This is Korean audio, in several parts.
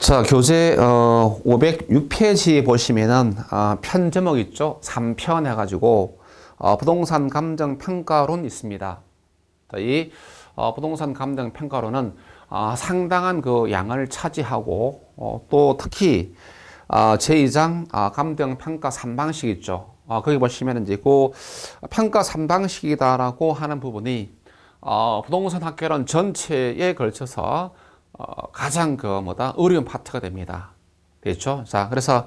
자, 교재 506페이지 보시면은 편 제목 있죠? 3편 해가지고 부동산 감정 평가론 있습니다. 자, 이 부동산 감정 평가론은 상당한 그 양을 차지하고 또 특히 제2장 감정 평가 3방식 있죠. 거기 보시면 이제 그 평가 3방식이다라고 하는 부분이 부동산 학개론 전체에 걸쳐서 가장 어려운 파트가 됩니다. 됐죠? 자, 그래서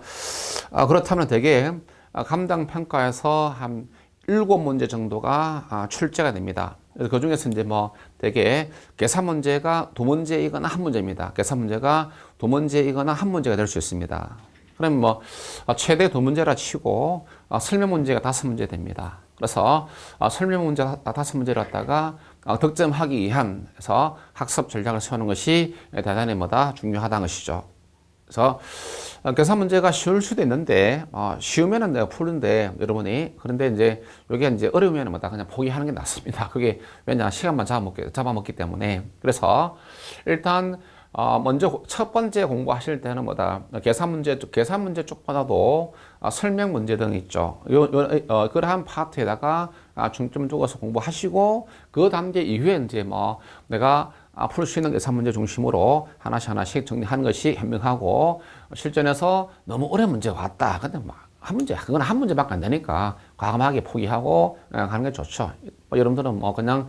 그렇다면 되게 감정 평가에서 한 7문제 정도가 출제가 됩니다. 그 중에서 이제 되게 계산 문제가 2문제이거나 1문제입니다. 계산 문제가 2문제이거나 1문제가 될 수 있습니다. 그럼 최대 2문제라 치고 설명 문제가 5문제 됩니다. 그래서 설명 문제 5문제를 갖다가 득점하기 위한 해서 학습 전략을 세우는 것이 대단히 중요하다는 것이죠. 그래서 계산 문제가 쉬울 수도 있는데 쉬우면은 내가 푸는데 여러분이 그런데 이제 이게 이제 어려우면은 그냥 포기하는 게 낫습니다. 그게 왜냐 시간만 잡아먹기 때문에. 그래서 일단 먼저 첫 번째 공부하실 때는 계산 문제 쪽보다도 설명 문제 등 있죠. 그러한 파트에다가 중점 두어서 공부하시고 그 단계 이후에 이제 내가 풀 수 있는 계산 문제 중심으로 하나씩 정리하는 것이 현명하고, 실전에서 너무 어려운 문제가 왔다. 근데 그건 한 문제밖에 안 되니까 과감하게 포기하고 가는 게 좋죠. 여러분들은 그냥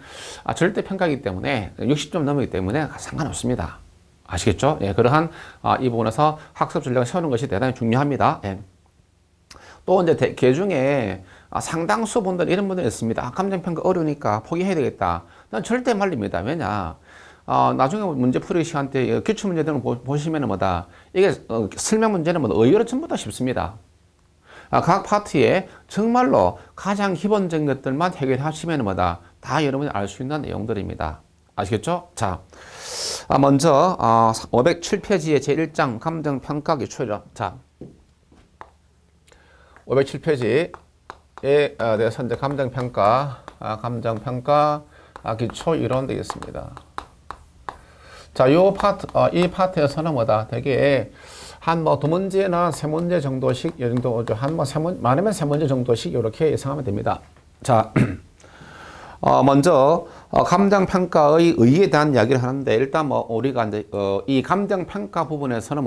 절대 평가이기 때문에 60점 넘기 때문에 상관없습니다. 아시겠죠? 예, 그러한 이 부분에서 학습 전략을 세우는 것이 대단히 중요합니다. 예. 또 이제 개 중에 상당수 분들 이런 분들이 있습니다. 감정평가 어려우니까 포기해야 되겠다. 난 절대 말립니다. 왜냐? 나중에 문제풀이 시간 때 기출문제 등을 보시면은 이게 설명 문제는 의외로 전부 다 쉽습니다. 각 파트에 정말로 가장 기본적인 것들만 해결하시면은 다 여러분이 알 수 있는 내용들입니다. 아시겠죠? 자, 먼저 507페이지의 제1장 감정평가 기초이론. 자, 507페이지에 대해서 이제 감정평가 기초이론 되겠습니다. 자, 이 파트에서는 되게 한 2문제나 3문제 정도씩, 많으면 3문제 정도씩 이렇게 예상하면 됩니다. 자, 먼저 감정평가의 의의에 대한 이야기를 하는데, 일단 우리가 이제 이 감정평가 부분에서는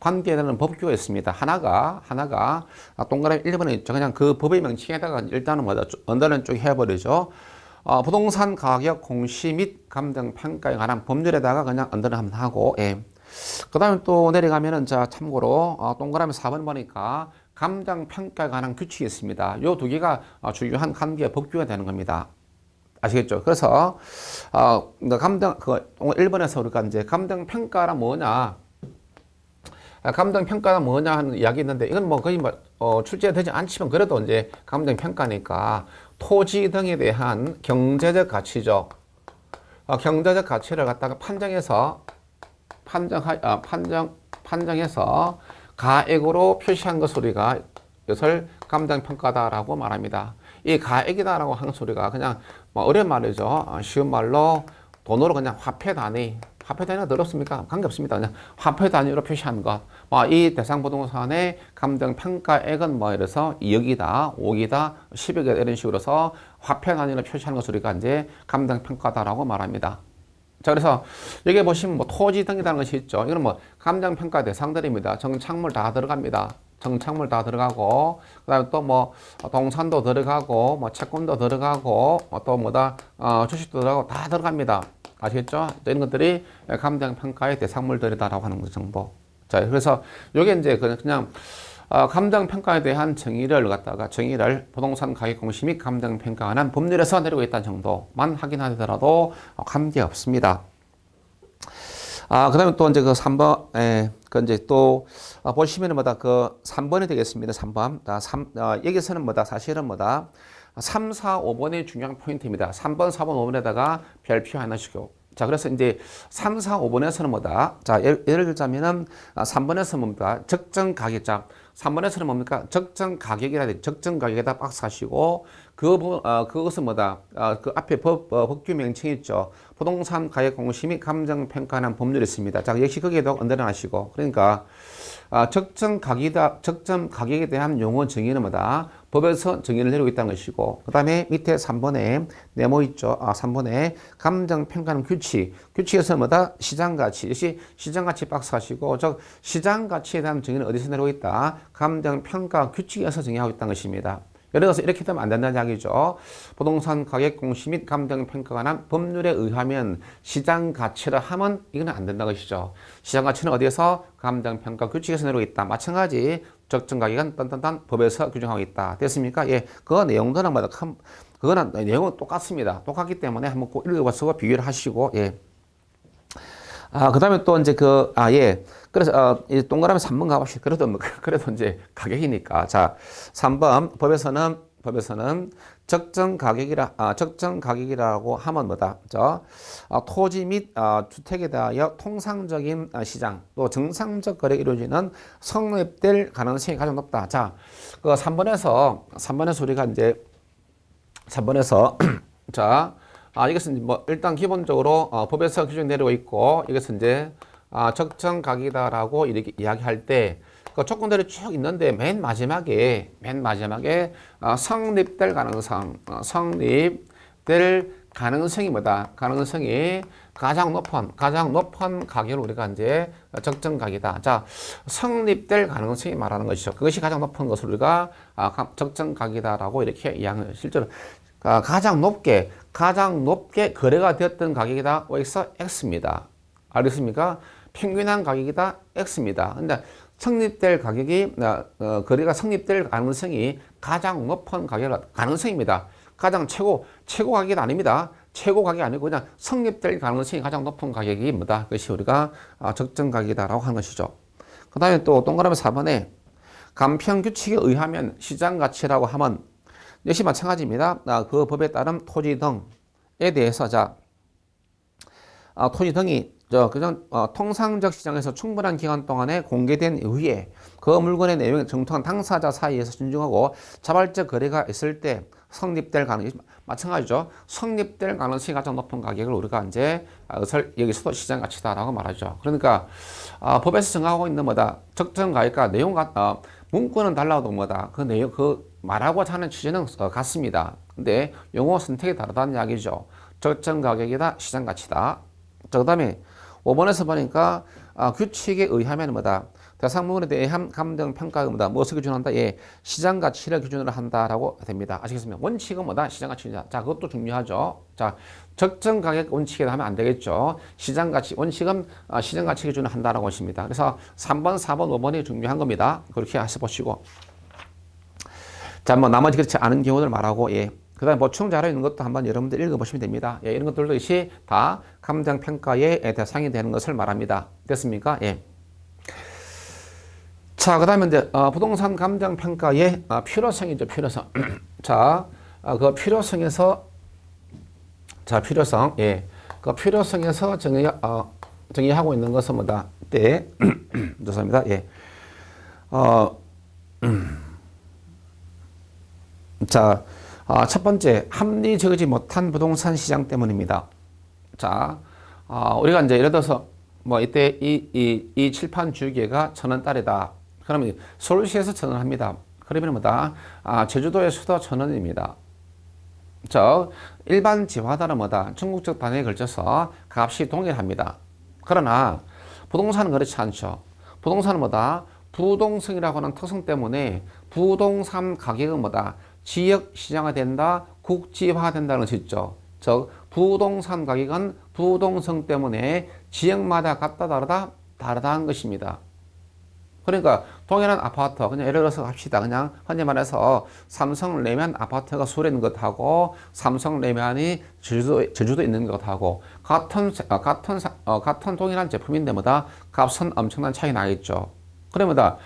관계되는 법규가 있습니다. 하나가 동그라미 1번에 있죠. 그냥 그 법의 명칭에다가 일단은 언더라인 쪽 해버리죠. 부동산 가격 공시 및 감정평가에 관한 법률에다가 그냥 언더라인 한번 하고, 예. 그 다음에 또 내려가면은 참고로 동그라미 4번 보니까 감정평가에 관한 규칙이 있습니다. 요 두 개가 주요한 관계 법규가 되는 겁니다. 아시겠죠? 그래서 1번에서 우리가 이제 감정평가란 뭐냐, 감정평가는 뭐냐 하는 이야기 있는데, 이건 거의 출제되지 않지만 그래도 이제 감정평가니까 토지 등에 대한 경제적 가치죠. 경제적 가치를 갖다가 판정해서 가액으로 표시한 것을 우리가 이것을 감정평가다라고 말합니다. 이 가액이다라고 하는 소리가 그냥 어려운 말이죠. 쉬운 말로 돈으로 그냥 화폐 단위가 어렵습니까? 관계없습니다. 그냥 화폐 단위로 표시한 것. 이 대상 부동산의 감정평가액은 이래서 2억이다, 5억이다, 10억이다 이런 식으로서 화폐 단위로 표시하는 것을 우리가 이제 감정평가다라고 말합니다. 자, 그래서 여기 보시면 토지 등이라는 것이 있죠. 이건 감정평가 대상들입니다. 정착물 다 들어갑니다. 정착물 다 들어가고, 그 다음에 또 동산도 들어가고, 채권도 들어가고, 또 주식도 들어가고 다 들어갑니다. 아시겠죠? 이런 것들이 감정평가의 대상물들이다라고 하는 것 정도. 자, 그래서 요게 이제 그냥 감정평가에 대한 정의를 부동산 가격 공시 및 감정평가에 관한 법률에서 내리고 있다는 정도만 확인하더라도 관계없습니다. 그 다음에 또 이제 3번, 이제 또 보시면은 3번이 되겠습니다. 3번. 여기서는 사실은 3, 4, 5번이 중요한 포인트입니다. 3번, 4번, 5번에다가 별표 하나씩요. 자, 그래서 이제 3, 4, 5번에서는 자, 예를 들자면은 3번에서 뭡니까? 적정 가격자. 3번에서는 뭡니까? 적정 가격이라 적정 가격에다 박스 하시고, 그것은 뭐다? 그 앞에 법규 명칭 있죠. 부동산 가격 공시 및 감정 평가하는 법률이 있습니다. 자, 역시 거기에도 언더라하시고. 그러니까 적정 가격에 대한 용어 정의는 뭐다? 법에서 정의를 내리고 있다는 것이고, 그 다음에 밑에 3번에 네모 있죠. 3번에 감정 평가는 규칙에서 뭐다? 시장 가치. 역시 시장 가치 박스 하시고, 시장 가치에 대한 정의는 어디서 내리고 있다? 감정 평가 규칙에서 정의하고 있다는 것입니다. 예를 들어서 이렇게 되면 안 된다는 이야기죠. 부동산 가격 공시 및 감정 평가가 관한 법률에 의하면 시장 가치라 하면 이거는 안 된다는 것이죠. 시장 가치는 어디에서? 감정 평가 규칙에서 내리고 있다. 마찬가지 적정 가격은 딴딴딴 법에서 규정하고 있다. 됐습니까? 예, 그 내용들은 뭐다? 그거는 내용은 똑같습니다. 똑같기 때문에 한번 꼭 읽어봐서 비교를 하시고, 예. 그 다음에 또 이제 예. 그래서, 동그라미 3번 가봅시다. 그래도 이제 가격이니까. 자, 3번. 법에서는 적정 가격이라고 하면 뭐다? 토지 및 주택에 대하여 통상적인 시장, 또 정상적 거래가 이루어지는 성립될 가능성이 가장 높다. 자, 3번에서 우리가 이제 3번에서 자, 이것은 뭐 일단 기본적으로 법에서 규정 내리고 있고, 이것은 이제 적정 가격이다라고 이렇게 이야기할 때 그 조건들이 쭉 있는데 맨 마지막에 성립될 가능성이 뭐다? 가능성이 가장 높은 가격을 우리가 이제 적정 가격이다. 자, 성립될 가능성이 말하는 것이죠. 그것이 가장 높은 것을 우리가 적정 가격이다라고 이렇게 이야기해요. 실제로 가장 높게 거래가 되었던 가격이다. OX X입니다. 알겠습니까? 평균한 가격이다. X입니다. 근데 성립될 가격이 거래가 성립될 가능성이 가장 높은 가능성입니다. 가장 최고 가격이 아닙니다. 최고 가격이 아니고 그냥 성립될 가능성이 가장 높은 가격이 뭐다? 그것이 우리가 적정 가격이다라고 하는 것이죠. 그 다음에 또 동그라미 4번에 간편 규칙에 의하면 시장 가치라고 하면 역시 마찬가지입니다. 그 법에 따른 토지 등에 대해서 토지 등이 그냥 통상적 시장에서 충분한 기간 동안에 공개된 이후에 그 물건의 내용을 정통한 당사자 사이에서 존중하고 자발적 거래가 있을 때 성립될 가능성이 마찬가지죠. 성립될 가능성이 가장 높은 가격을 우리가 이제 여기서도 시장 가치다라고 말하죠. 그러니까 법에서 정하고 있는 뭐다? 적정 가격과 내용 문구는 달라도 뭐다? 그 내용 말하고자 하는 취지는 같습니다. 근데 용어 선택이 다르다는 이야기죠. 적정 가격이다, 시장 가치다. 그 다음에 5번에서 보니까 규칙에 의하면 뭐다? 대상물에 대한 감정 평가가 뭐다? 무엇을 기준한다? 예, 시장 가치를 기준으로 한다라고 됩니다. 아시겠습니까? 원칙은 뭐다? 시장 가치입니다. 자, 그것도 중요하죠. 자, 적정 가격 원칙에 하면 안 되겠죠. 시장 가치 원칙은 시장 가치 기준으로 한다라고 하십니다. 그래서 3번, 4번, 5번이 중요한 겁니다. 그렇게 하셔보시고. 자, 뭐 나머지 그렇지 않은 경우들 말하고, 예. 그 다음에 보충 자료 있는 것도 한번 여러분들 읽어보시면 됩니다. 예, 이런 것들도 역시 다 감정 평가의 대상이 되는 것을 말합니다. 됐습니까? 예. 자, 그 다음에 이제 부동산 감정 평가의 필요성이죠. 필요성. 자, 그 필요성에서 필요성. 예. 그 필요성에서 정의하고 있는 것은 뭐다? 때 죄송합니다. 예. 자, 첫 번째, 합리적이지 못한 부동산 시장 때문입니다. 자, 우리가 이제 예를 들어서 뭐 이때 이 칠판 주기가 1,000원짜리다. 그러면 서울시에서 1,000원 합니다. 그러면 뭐다? 제주도에서도 1,000원입니다. 일반 지화단은 뭐다? 중국적 단위에 걸쳐서 값이 동일합니다. 그러나 부동산은 그렇지 않죠. 부동산은 뭐다? 부동성이라고 하는 특성 때문에 부동산 가격은 뭐다? 지역 시장화된다, 국지화된다는 것이 있죠. 즉 부동산 가격은 부동성 때문에 지역마다 같다 다르다는 것입니다. 그러니까 동일한 아파트, 그냥 예를 들어서 합시다. 그냥 흔히 말해서 삼성 레면 아파트가 서울에 있는 것하고 삼성 레면이 제주도에 있는 것하고 같은 동일한 제품인데 뭐다? 값은 엄청난 차이 나겠죠. 그러면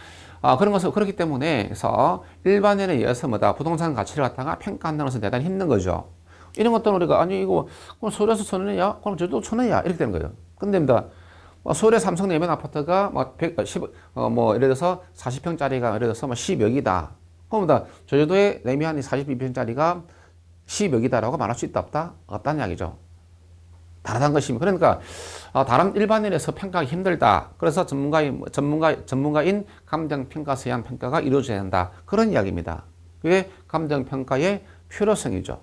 그런 것은 그렇기 때문에 그래서 일반인에 의해서 뭐다? 부동산 가치를 갖다가 평가한다는 것은 대단히 힘든 거죠. 이런 것들은 우리가 아니 이거 서울에서 1,000원이야? 그럼 제주도 1,000원이야? 이렇게 되는 거예요. 근데 서울에 삼성 내면 아파트가 예를 들어서 40평짜리가 예를 들어서 10억이다. 그럼 제주도에 내면이 42평짜리가 10여기다라고 말할 수 있다 없다? 없다는 이야기죠. 다르다는 것입니다. 그러니까 다른 일반인에서 평가하기 힘들다. 그래서 전문가인 감정평가서에 의한 평가가 이루어져야 한다. 그런 이야기입니다. 그게 감정평가의 필요성이죠.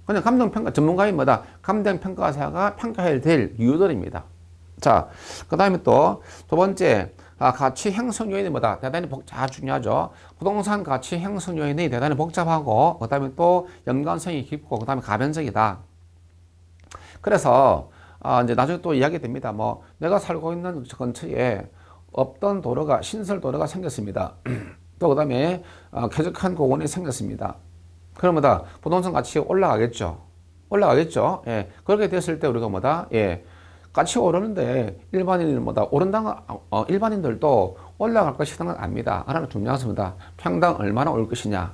그냥 전문가인 뭐다? 감정평가사가 평가해야 될 이유들입니다. 자, 그 다음에 또 두 번째, 가치 형성 요인이 뭐다? 대단히 중요하죠. 부동산 가치 형성 요인이 대단히 복잡하고, 그 다음에 또 연관성이 깊고, 그 다음에 가변적이다. 그래서, 이제 나중에 또 이야기 됩니다. 뭐, 내가 살고 있는 근처에 없던 도로가, 신설 도로가 생겼습니다. 또 그 다음에, 쾌적한 공원이 생겼습니다. 그럼 뭐다? 부동산 가치가 올라가겠죠. 올라가겠죠. 예. 그렇게 됐을 때 우리가 뭐다? 예. 가치가 오르는데 일반인은 뭐다? 일반인들도 올라갈 것이라는 건 압니다. 하나는 중요한 것입니다. 평당 얼마나 올 것이냐.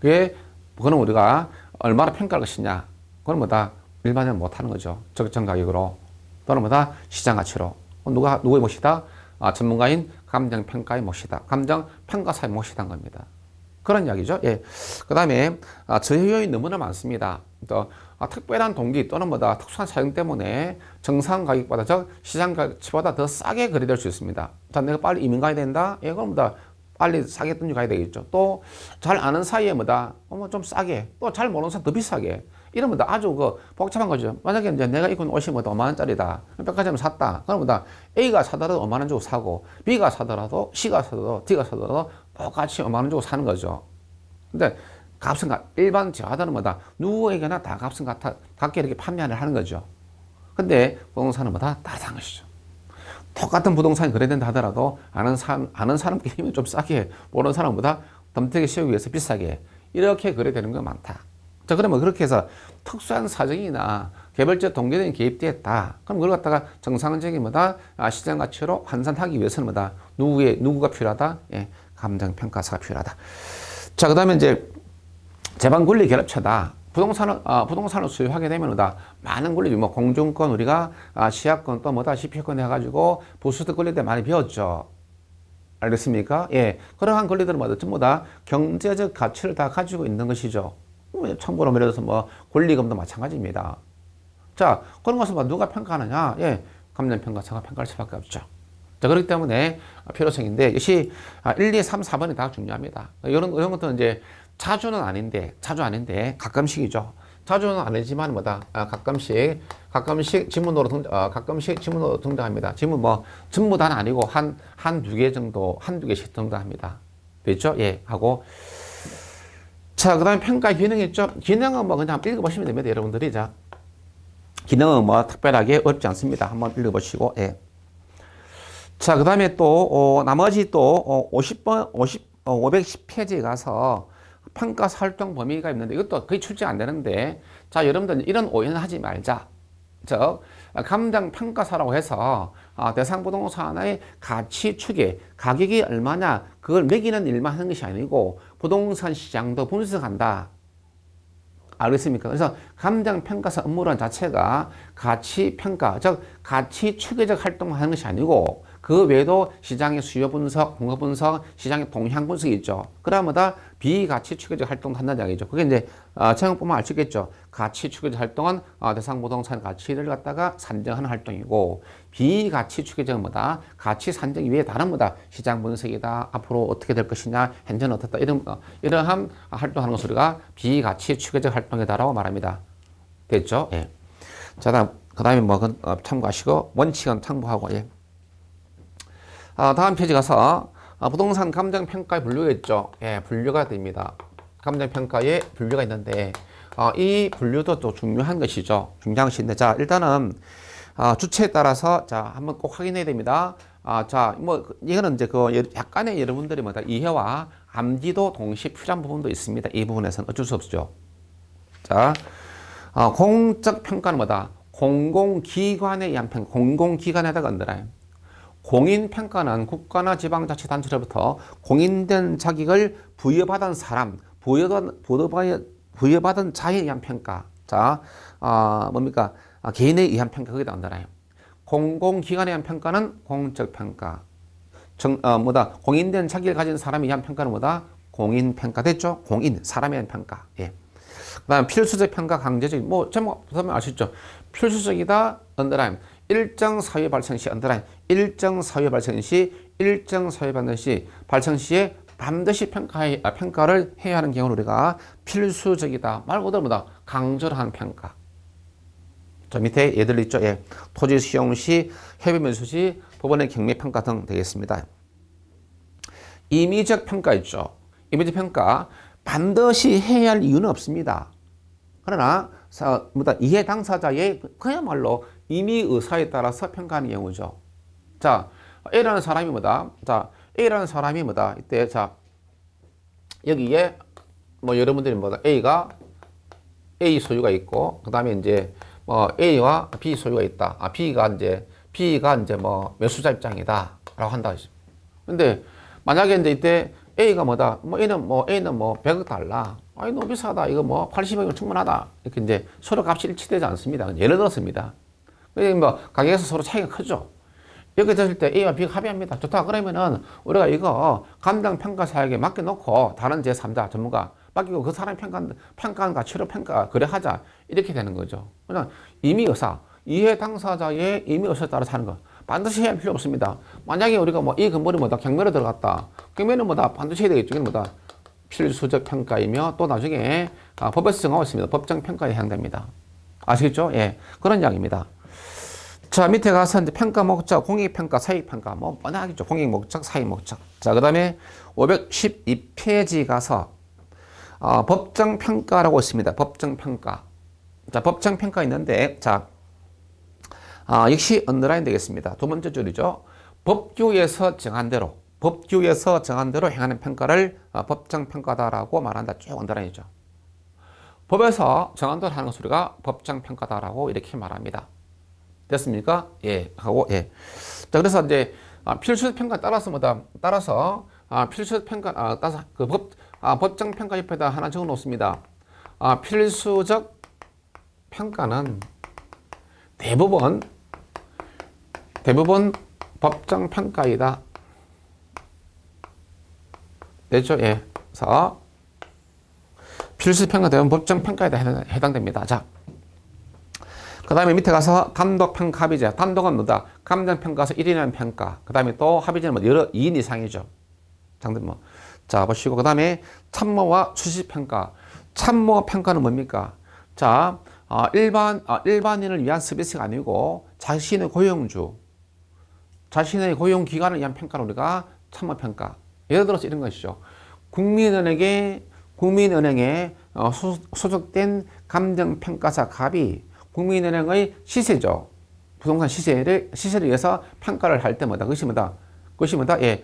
그거는 우리가 얼마나 평가할 것이냐. 그건 뭐다? 일반인은 못하는 거죠. 적정 가격으로. 또는 뭐다? 시장 가치로. 누구의 몫이다? 전문가인 감정평가의 몫이다. 감정평가사의 몫이란 겁니다. 그런 이야기죠. 예. 그 다음에, 저해 요인이 너무나 많습니다. 또, 특별한 동기 또는 뭐다, 특수한 사용 때문에 정상 가격보다, 즉, 시장 가치보다 더 싸게 거래될 수 있습니다. 자, 내가 빨리 이민 가야 된다? 예, 그럼 뭐다, 빨리 싸게 던져 가야 되겠죠. 또, 잘 아는 사이에 뭐다, 좀 싸게, 또 잘 모르는 사람 더 비싸게. 이러면 아주 복잡한 거죠. 만약에 이제 내가 입은 옷이 뭐다, 5만원짜리다. 백화점에 샀다. 그럼 뭐다, A가 사더라도 5만원 주고 사고, B가 사더라도, C가 사더라도, D가 사더라도 똑같이 5만원 주고 사는 거죠. 근데 값은 일반 저하다는 뭐다, 누구에게나 다 값은 같게 이렇게 판매를 하는 거죠. 근데 부동산은 뭐다, 다르다는 것이죠. 똑같은 부동산이 거래된다 하더라도 아는 사람끼리는 좀 싸게, 모르는 사람보다 덤태기 씌우기 위해서 비싸게 이렇게 거래되는 게 많다. 자, 그러면 그렇게 해서 특수한 사정이나 개별적 동기들이 개입되었다. 그럼 그걸 갖다가 정상적인 뭐다, 시장 가치로 환산하기 위해서는 뭐다, 누구가 필요하다? 예, 감정평가사가 필요하다. 자, 그 다음에 이제 재반권리 결합체다. 부동산을 소유하게 되면 뭐다, 많은 권리, 뭐 공중권, 우리가 시야권 또 뭐다, 시피권 해가지고 부수적 권리들 많이 배웠죠. 알겠습니까? 예. 그러한 권리들은 뭐다, 전부 다 경제적 가치를 다 가지고 있는 것이죠. 참고로 예를 들어서 뭐 권리금도 마찬가지입니다. 자, 그런 것을 누가 평가하느냐? 예, 감정평가사가 평가할 수밖에 없죠. 자, 그렇기 때문에 필요성인데, 역시 1, 2, 3, 4번이 다 중요합니다. 이런 것들은 이제 자주 아닌데 가끔씩이죠. 자주는 아니지만 뭐다, 가끔씩 지문으로 등장합니다. 지문 뭐 전부 다는 아니고 한두 개 정도, 한두 개씩 등장합니다. 됐죠? 예, 하고. 자, 그 다음에 평가 기능 있죠? 기능은 뭐 그냥 읽어보시면 됩니다, 여러분들이. 자, 기능은 뭐 특별하게 어렵지 않습니다. 한번 읽어보시고, 예. 자, 그 다음에 또, 나머지 또, 510페이지에 가서 평가 활동 범위가 있는데, 이것도 거의 출제 안 되는데, 자, 여러분들 이런 오해는 하지 말자. 즉, 감정평가사라고 해서 대상 부동산의 가치 추계, 가격이 얼마냐, 그걸 매기는 일만 하는 것이 아니고 부동산 시장도 분석한다. 알겠습니까? 그래서 감정평가사 업무론 자체가 가치평가, 즉 가치 추계적 활동을 하는 것이 아니고 그 외에도 시장의 수요 분석, 공급 분석, 시장의 동향 분석이 있죠. 그러마다 비가치 추계적 활동을 한다는 이야기죠. 그게 이제 채용 보면 알 수 있겠죠. 가치 추계적 활동은 대상 부동산 가치를 갖다가 산정하는 활동이고, 비가치 추계적은 뭐다? 가치 산정 이외에 다른 뭐다? 시장 분석이다. 앞으로 어떻게 될 것이냐, 현재는 어떻다. 이러한 활동하는 것을 우리가 비가치 추계적 활동이다라고 말합니다. 됐죠? 예. 자, 그 다음에 뭐 참고하시고 원칙은 참고하고, 예. 다음 페이지 가서 부동산 감정평가의 분류가 있죠. 예, 분류가 됩니다. 감정평가에 분류가 있는데 이 분류도 또 중요한 것이죠. 중요한 것인데, 자, 일단은 주체에 따라서 자 한번 꼭 확인해야 됩니다. 자, 뭐 이거는 이제 약간의 여러분들이 뭐다, 이해와 암기도 동시에 필요한 부분도 있습니다. 이 부분에서는 어쩔 수 없죠. 자, 공적 평가는 뭐다? 공공기관에 의한 평가, 공공기관에다가 얹어놔요. 공인평가는 국가나 지방자치단체로부터 공인된 자격을 부여받은 사람, 부여받은 자에 의한 평가. 자, 뭡니까? 개인에 의한 평가, 거기다 얹어놔요. 공공기관에 의한 평가는 공적평가. 공인된 자격을 가진 사람에 의한 평가는 뭐다? 공인평가. 됐죠? 공인, 사람에 의한 평가. 예. 그다음 필수적 평가 강제적 뭐 제목 보면 아시죠? 필수적이다 언더라인 일정 사유 발생 시 언더라인 일정 사유 발생 시 일정 사유 발생 시에 반드시 평가를 해야 하는 경우를 우리가 필수적이다 말 그대로 뭐다 강조를 하는 평가. 저 밑에 예들 있죠. 예. 토지 수용 시, 해외 매수 시, 법원의 경매 평가 등 되겠습니다. 임의적 평가 있죠. 임의적 평가 반드시 해야 할 이유는 없습니다. 그러나 이해 당사자의 그야말로 임의 의사에 따라서 평가하는 경우죠. 자, A라는 사람이 뭐다? 자, A라는 사람이 뭐다? 이때 자 여기에 뭐 여러분들이 뭐다? A가 A 소유가 있고 그다음에 이제 뭐 A와 B 소유가 있다. B가 이제 뭐 매수자 입장이다라고 한다. 근데 만약에 이제 이때 A가 뭐다? 뭐 A는 뭐 100억 달러. 아이 너무 비싸다. 이거 뭐 80억이면 충분하다. 이렇게 이제 서로 값이 일치되지 않습니다. 예를 들었습니다. 뭐 가격에서 서로 차이가 크죠. 이렇게 됐을 때 A와 B가 합의합니다. 좋다. 그러면은 우리가 이거 감당 평가사에게 맡겨놓고 다른 제3자 전문가 맡기고 그 사람이 평가한 가치로 거래하자. 이렇게 되는 거죠. 그냥 임의의사, 이해 당사자의 임의의사에 따라서 하는 거. 반드시 해야 할 필요 없습니다. 만약에 우리가 뭐 이 건물이 뭐다 경매로 들어갔다. 경매는 뭐다 반드시 해야 되겠죠. 이건 뭐다 필수적 평가이며 또 나중에 법에서 정하고 있습니다. 법정 평가에 해당됩니다. 아시겠죠? 예, 그런 이야기입니다. 자, 밑에 가서 이제 평가 목적, 공익 평가, 사익 평가 뭐 뻔하겠죠. 공익 목적, 사익 목적. 자, 그다음에 512페이지 가서 법정 평가라고 있습니다. 법정 평가. 자, 법정 평가 있는데 자. 역시 언더라인 되겠습니다. 두 번째 줄이죠. 법규에서 정한 대로 행하는 평가를 법정 평가다라고 말한다. 쭉 언더라인이죠. 법에서 정한 대로 하는 것을 우리가 법정 평가다라고 이렇게 말합니다. 됐습니까? 예, 하고 예. 자, 그래서 이제 필수적 평가 따라서 뭐다? 따라서 필수적 평가 따라서 그 법정 평가 옆에다 하나 적어 놓습니다. 필수적 평가는 대부분 법정 평가이다. 됐죠? 예. 그래서 필수 평가 대부분 법정 평가에 해당됩니다. 자, 그 다음에 밑에 가서 단독 평가 합의제. 단독은 뭐다? 감정 평가에서 1인한 평가. 그 다음에 또 합의제는 뭐 여러 2인 이상이죠. 장들 뭐. 자, 보시고 그 다음에 참모와 수시 평가. 참모 평가는 뭡니까? 자, 일반인을 위한 서비스가 아니고 자신의 고용 기관을 위한 평가를 우리가 참모 평가. 예를 들어서 이런 것이죠. 국민은행에 소속된 감정평가사 갑이 국민은행의 시세죠. 부동산 시세를 위해서 평가를 할 때마다 그것이 뭐다? 예.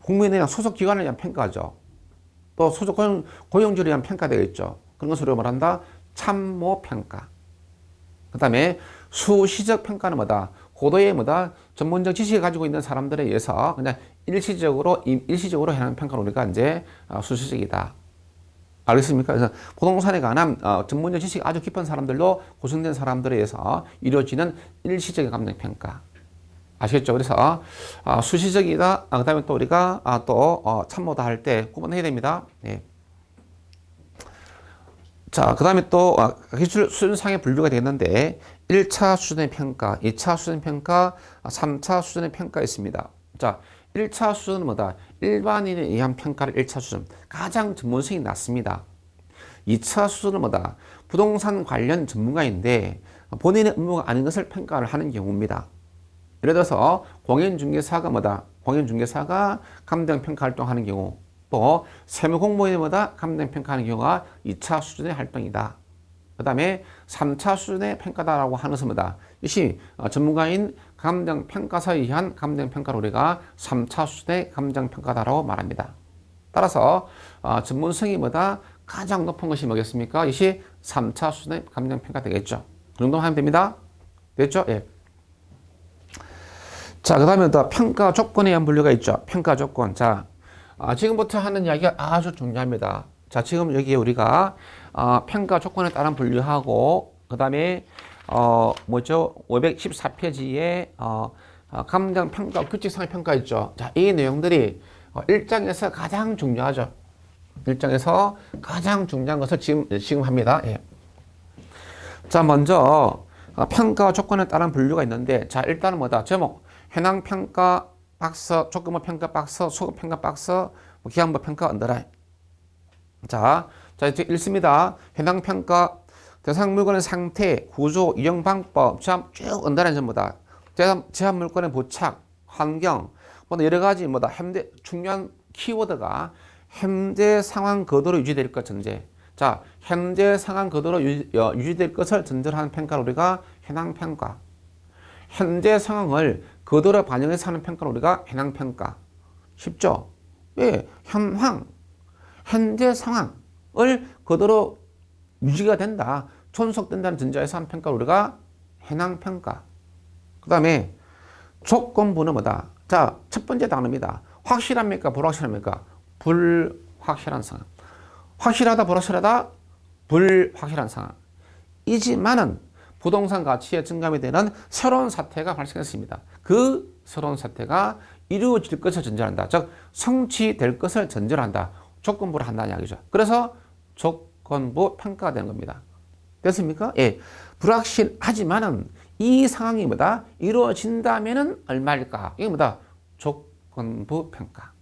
국민은행 소속 기관을 위한 평가죠. 또 소속 고용주를 위한 평가 되겠죠. 그런 것을 우리가 말한다. 참모 평가. 그 다음에 수시적 평가는 뭐다? 고도의 전문적 지식을 가지고 있는 사람들에 의해서 그냥 일시적으로 하는 평가를 우리가 이제 수시적이다. 알겠습니까? 그래서 부동산에 관한 전문적 지식이 아주 깊은 사람들로 구성된 사람들에 의해서 이루어지는 일시적인 감정 평가. 아시겠죠? 그래서 수시적이다. 그 다음에 또 우리가 또 참모다 할 때 구분해야 됩니다. 예. 자, 그 다음에 또 기출 수준상의 분류가 되겠는데 1차 수준의 평가, 2차 수준의 평가, 3차 수준의 평가 있습니다. 자, 1차 수준은 뭐다? 일반인에 의한 평가를 1차 수준. 가장 전문성이 낮습니다. 2차 수준은 뭐다? 부동산 관련 전문가인데 본인의 업무가 아닌 것을 평가를 하는 경우입니다. 예를 들어서 공인중개사가 뭐다? 공인중개사가 감정평가 활동하는 경우, 또 세무공무원보다 감정평가하는 경우가 2차 수준의 활동이다. 그 다음에 3차 수준의 평가다라고 하는 것은 뭐다? 이것이 전문가인 감정평가사에 의한 감정평가를 우리가 3차 수준의 감정평가다라고 말합니다. 따라서 전문성이 뭐다? 가장 높은 것이 뭐겠습니까? 이것이 3차 수준의 감정평가 되겠죠. 그 정도만 하면 됩니다. 됐죠? 예. 자, 그 다음에 또 평가 조건에 의한 분류가 있죠. 평가 조건. 자, 지금부터 하는 이야기가 아주 중요합니다. 자, 지금 여기에 우리가 평가 조건에 따른 분류하고 그 다음에 514페이지에 감정평가 규칙상의 평가 있죠. 자, 이 내용들이 1장에서 가장 중요하죠. 일정에서 가장 중요한 것을 지금 합니다. 예. 자, 먼저 평가 조건에 따른 분류가 있는데, 자, 일단은 뭐다? 제목, 현황 평가 박스, 조건부 평가 박스, 수급 평가 박스, 기한부 평가 언더라인. 자, 이제 읽습니다. 현황 평가, 대상 물건의 상태, 구조, 이용 방법, 쭉 언더라인 전부다. 제한 물건의 부착, 환경, 뭐 여러 가지 뭐다. 현재 중요한 키워드가 현재 상황 그대로 유지될 것 전제. 자, 현재 상황 그대로 유지될 것을 전제로 하는 평가를 우리가 현황 평가. 현재 상황을 그대로 반영해서 하는 평가를 우리가 현황 평가. 쉽죠? 예, 현재 상황을 그대로 유지가 된다, 존속된다는 전제에서 하는 평가를 우리가 현황 평가. 그 다음에 조건부는 뭐다? 자, 첫 번째 단어입니다. 확실합니까? 불확실합니까? 불확실한 상황. 확실하다, 불확실하다, 불확실한 상황. 이지만은 부동산 가치의 증감이 되는 새로운 사태가 발생했습니다. 그 새로운 사태가 이루어질 것을 전제한다. 즉, 성취될 것을 전제로 한다. 조건부를 한다는 이야기죠. 그래서 조건부 평가가 되는 겁니다. 됐습니까? 예. 불확실하지만은 이 상황이 뭐다? 이루어진다면은 얼마일까? 이게 뭐다? 조건부 평가.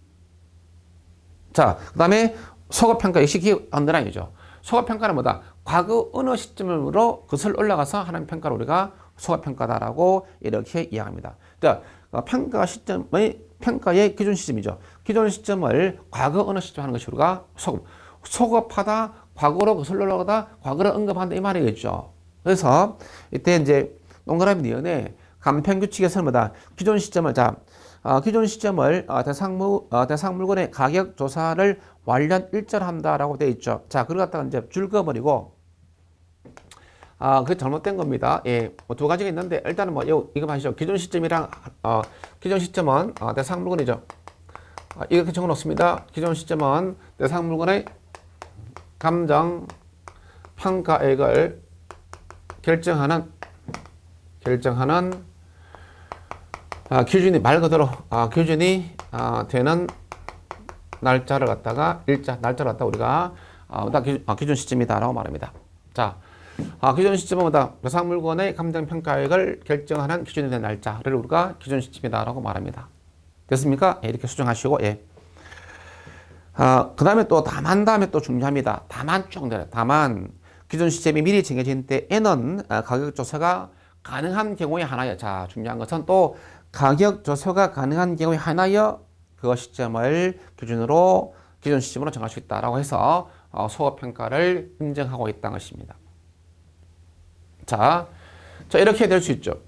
자, 그 다음에 소급평가 역시 기억 언더라인이죠. 소급평가는 뭐다? 과거 어느 시점으로 거슬러 올라가서 하는 평가를 우리가 소급평가다라고 이렇게 이해합니다. 자, 평가의 기준 시점이죠. 기존 시점을 과거 어느 시점 하는 것이 우리가 소급하다, 과거로 거슬러 올라가다, 과거를 언급한다 이 말이겠죠. 그래서 이때 이제 동그라미 니은에 간편규칙에서는 뭐다? 기존 시점을 대상 물건의 가격 조사를 완전 일절한다라고 되어 있죠. 자, 그걸 갖다가 이제 줄 그어버리고, 그게 잘못된 겁니다. 예, 뭐 두 가지가 있는데, 일단은 뭐, 이거 봐시죠. 기존 시점이랑, 기존 시점은, 대상 물건이죠. 이렇게 적어 놓습니다. 기존 시점은 대상 물건의 감정 평가액을 결정하는 기준이 말 그대로 기준이 되는 날짜를 갖다가 날짜를 갖다가 우리가 기준 시점이다라고 말합니다. 자, 기준 시점은 뭐다? 대상 물건의 감정 평가액을 결정하는 기준이 되는 날짜를 우리가 기준 시점이다라고 말합니다. 됐습니까? 예, 이렇게 수정하시고, 예. 그 다음에 또 다음에 또 중요합니다. 다만 기준 시점이 미리 정해진 때에는 가격 조사가 가능한 경우에 하나여. 자, 중요한 것은 또 가격 조사가 가능한 경우에 하나여 그 시점을 기준 시점으로 정할 수 있다라고 해서 소급평가를 인정하고 있다는 것입니다. 자, 이렇게 될 수 있죠.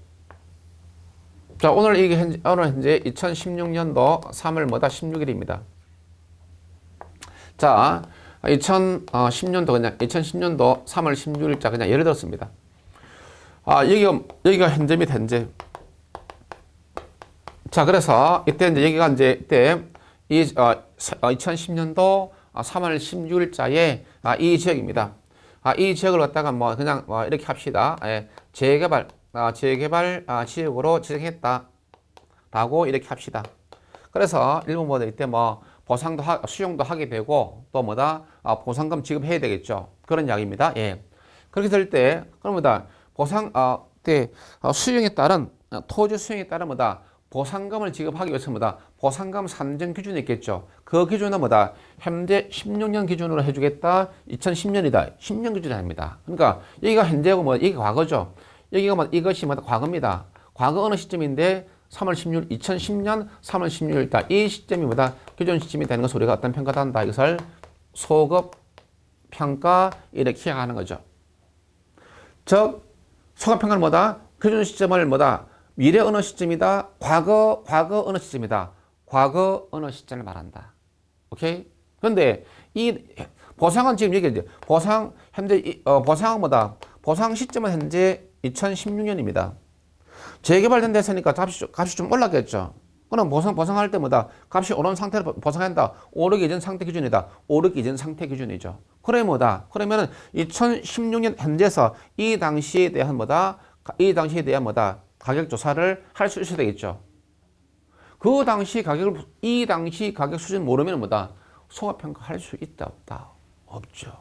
자, 오늘 현재 2016년도 3월 16일입니다. 자, 2010년도 3월 16일자 그냥 예를 들었습니다. 여기가 현재 및 현재. 자, 그래서 이때 이제 여기가 이때 2010년도 3월 16일자에 이 지역입니다. 이 지역을 갖다가 뭐 그냥 이렇게 합시다. 예, 재개발 지역으로 지정했다라고 이렇게 합시다. 그래서 일본보다 이때 뭐 수용도 하게 되고 또 뭐다? 보상금 지급해야 되겠죠. 그런 이야기입니다. 예. 그렇게 될 때 그럼 뭐다? 수용에 따른 토지 수용에 따른 뭐다? 보상금을 지급하기 위해서 뭐다? 보상금 산정 기준이 있겠죠. 그 기준은 뭐다? 현재 16년 기준으로 해주겠다. 2010년이다. 10년 기준이 아닙니다. 그러니까 여기가 현재고 이게 과거죠. 여기가 이것이 과거입니다. 과거 어느 시점인데 2010년 3월 16일다. 이 시점이 기존 시점이 되는 것을 우리가 어떤 평가를 한다. 이것을 소급 평가 이렇게 하는 거죠. 즉 소급 평가는 기존 시점을 미래 어느 시점이다. 과거 어느 시점이다. 과거 어느 시점을 말한다. 오케이? 그런데 이 보상은 지금 얘기했죠. 보상은 보상 시점은 현재 2016년입니다. 재개발된 데서니까 값이 좀 올랐겠죠. 그럼 보상할 때 값이 오른 상태로 보상한다. 오르기 전 상태 기준이다. 오르기 전 상태 기준이죠. 그러면은 2016년 현재에서 이 당시에 대한 가격 조사를 할 수 있어야 되겠죠. 이 당시 가격 수준 모르면 소급평가할 수 있다, 없다? 없죠.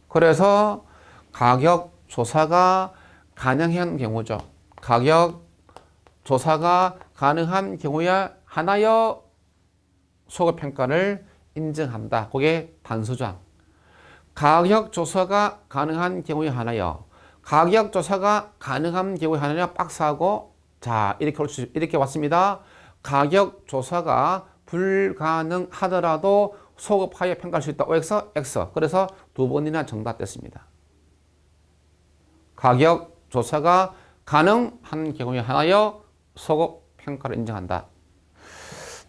그래서 가격 조사가 가능한 경우죠. 가격 조사가 가능한 경우에 하나여 소급평가를 인정한다. 그게 단수장. 가격 조사가 가능한 경우에 하나여. 가격 조사가 가능한 경우에 하나여 박스하고 자 이렇게 왔습니다. 가격 조사가 불가능하더라도 소급하여 평가할 수 있다. OX, X. 그래서 두 번이나 정답됐습니다. 가격 조사가 가능한 경우에 하나여 소급 평가를 인정한다.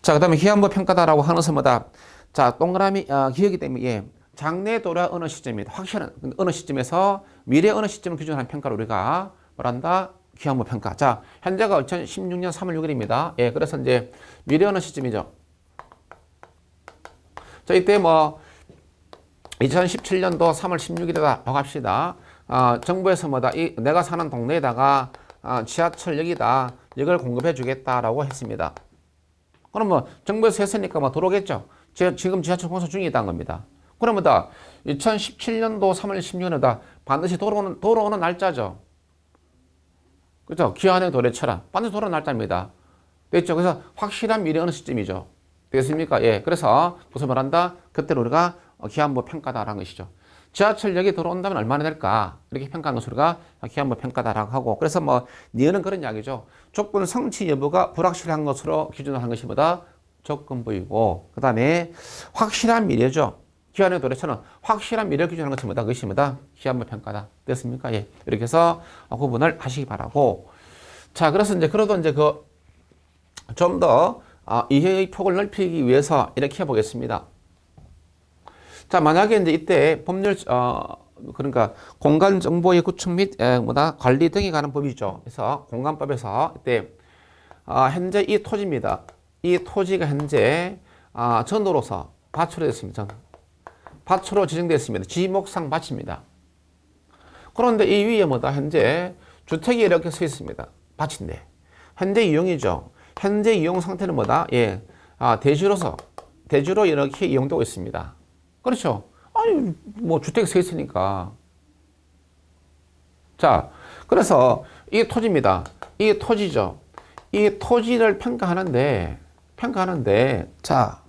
자, 그 다음에 기한부 평가다라고 하는 것은 자, 동그라미 기억이 때문에 장래 도래 어느 시점입니다. 확실한 어느 시점에서 미래 어느 시점을 기준으로 한 평가를 우리가 뭐란다? 기한부 평가. 자, 현재가 2016년 3월 6일입니다. 예, 그래서 이제 미래 어느 시점이죠. 자, 이때 2017년도 3월 16일이다 봐갑시다. 정부에서 내가 사는 동네에다가 지하철역이다. 역을 공급해 주겠다라고 했습니다. 그럼 정부에서 했으니까 들어오겠죠. 지금 지하철 공사 중이다는 겁니다. 그러면 2017년도 3월 16일이다. 반드시 돌아오는 날짜죠. 그죠? 기한의 도래처럼 반드시 돌아오는 날짜입니다. 됐죠? 그래서 확실한 미래 어느 시점이죠. 되겠습니까? 예. 그래서 무슨 말한다? 그때는 우리가 기한부 평가다라는 것이죠. 지하철역이 들어온다면 얼마나 될까? 이렇게 평가하는 것을 우리가 기한부 평가다라고 하고. 그래서 니은은 그런 이야기죠. 조건 성취 여부가 불확실한 것으로 기준을 하는 것이 조건부이고. 그 다음에 확실한 미래죠. 기한의 도래처는 확실한 미래를 기준하는 것이 그것이 기한부 평가다. 됐습니까? 예. 이렇게 해서 구분을 하시기 바라고. 자, 그래서 그래도 좀 더 이해의 폭을 넓히기 위해서 이렇게 해보겠습니다. 자, 만약에 이때 법률, 그러니까 공간 정보의 구축 및 관리 등에 관한 법이죠. 그래서 공간법에서 이때 현재 이 토지입니다. 이 토지가 현재 전으로서 밭으로 됐습니다. 밭으로 지정되었습니다. 지목상 밭입니다. 그런데 이 위에 현재 주택이 이렇게 서 있습니다. 밭인데 현재 이용이죠. 현재 이용 상태는 예, 대지로 이렇게 이용되고 있습니다. 그렇죠. 아니, 주택이 서 있으니까. 자, 그래서 이 토지입니다. 이 토지죠. 이 토지를 평가하는데, 자,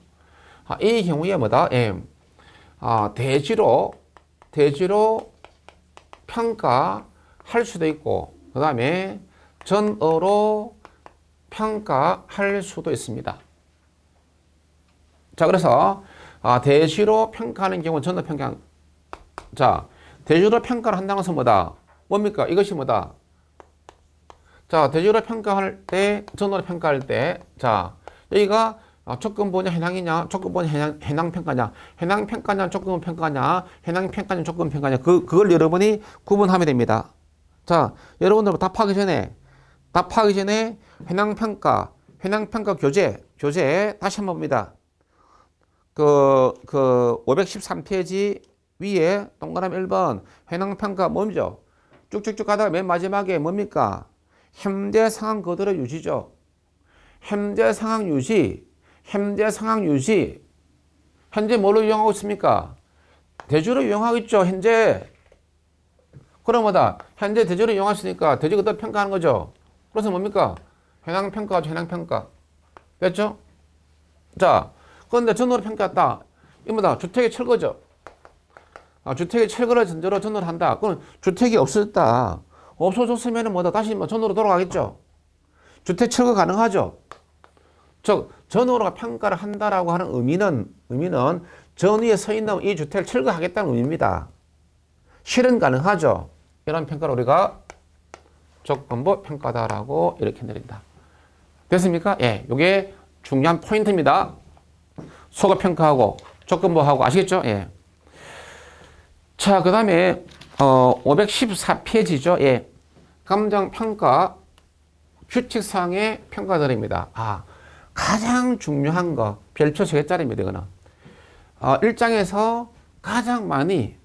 이 경우에 예, 대지로 평가할 수도 있고, 그 다음에 전어로 평가할 수도 있습니다. 자, 그래서 대지로 평가하는 경우 전어 평가. 자, 대지로 평가를 한다는 것은 뭡니까? 이것이 자, 대지로 평가할 때, 전어로 평가할 때, 자, 여기가 조건부냐 해당이냐, 조건부냐 해당평가냐, 해당평가냐, 조건평가냐, 해당평가냐, 조건평가냐, 그걸 여러분이 구분하면 됩니다. 자, 여러분들 답하기 전에 해당평가 교재 다시 한번 봅니다. 513페이지 위에 동그라미 1번 해당평가 뭐죠? 쭉쭉쭉 가다가 맨 마지막에 뭡니까? 현재 상황 그대로 유지죠. 현재 상황 유지. 현재 뭘로 이용하고 있습니까? 대주로 이용하고 있죠, 현재. 그럼 현재 대주로 이용하시니까 대주 그대로 평가하는 거죠. 그래서 뭡니까? 해당평가죠, 해당평가. 됐죠? 자, 그런데 전으로 평가했다. 이거 주택이 철거죠. 주택이 철거를 전제로 전으로 한다. 그럼 주택이 없어졌다. 없어졌으면 다시 전으로 돌아가겠죠. 주택 철거 가능하죠. 즉, 전으로 평가를 한다라고 하는 의미는 전 위에 서 있는 이 주택을 철거하겠다는 의미입니다. 실현 가능하죠. 이런 평가를 우리가 조건부 평가다라고 이렇게 내린다. 됐습니까? 예, 이게 중요한 포인트입니다. 소급평가하고 조건부하고 아시겠죠? 예. 자, 그 다음에 514페이지죠. 예. 감정평가 규칙상의 평가들입니다. 가장 중요한 거 별표 3개짜리입니다. 이거는 1장에서 가장 많이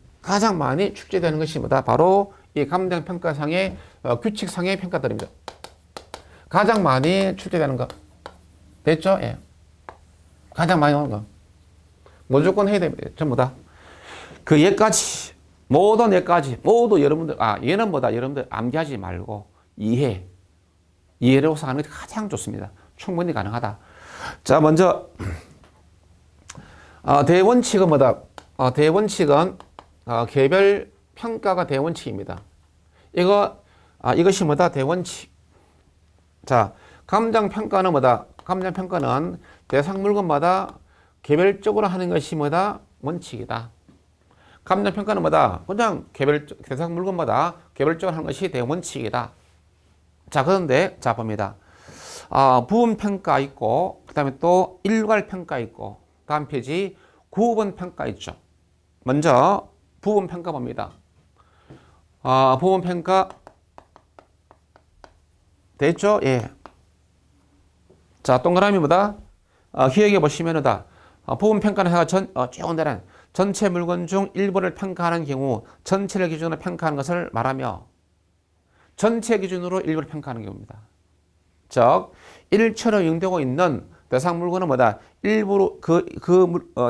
축제되는 것이 바로 이 감정평가상의 규칙상의 평가들입니다. 가장 많이 출제되는 거 됐죠? 예. 가장 많이 오는 거. 무조건 해야 됩니다. 전부 다. 그 예까지, 모든 예까지, 모두 여러분들, 얘는 뭐다? 여러분들 암기하지 말고 이해로서 하는 게 가장 좋습니다. 충분히 가능하다. 자, 먼저, 대원칙은 뭐다? 대원칙은, 개별 평가가 대원칙입니다. 이것이 뭐다? 대원칙. 자, 감정평가는 뭐다? 감정평가는 대상 물건마다 개별적으로 하는 것이 뭐다? 원칙이다. 감정평가는 뭐다? 그냥 대상 물건마다 개별적으로 하는 것이 대원칙이다. 자, 그런데, 자, 봅니다. 부분평가 있고, 그 다음에 또 일괄평가 있고, 다음 페이지 구분평가 있죠. 먼저, 부분평가 봅니다. 부분평가, 됐죠? 예. 자, 동그라미 뭐다? 기억해 보시면 부분평가는 해가 쭉 내란 전체 물건 중 일부를 평가하는 경우 전체를 기준으로 평가하는 것을 말하며 전체 기준으로 일부를 평가하는 경우입니다. 즉, 일처로 이용되고 있는 대상 물건은 뭐다? 일부로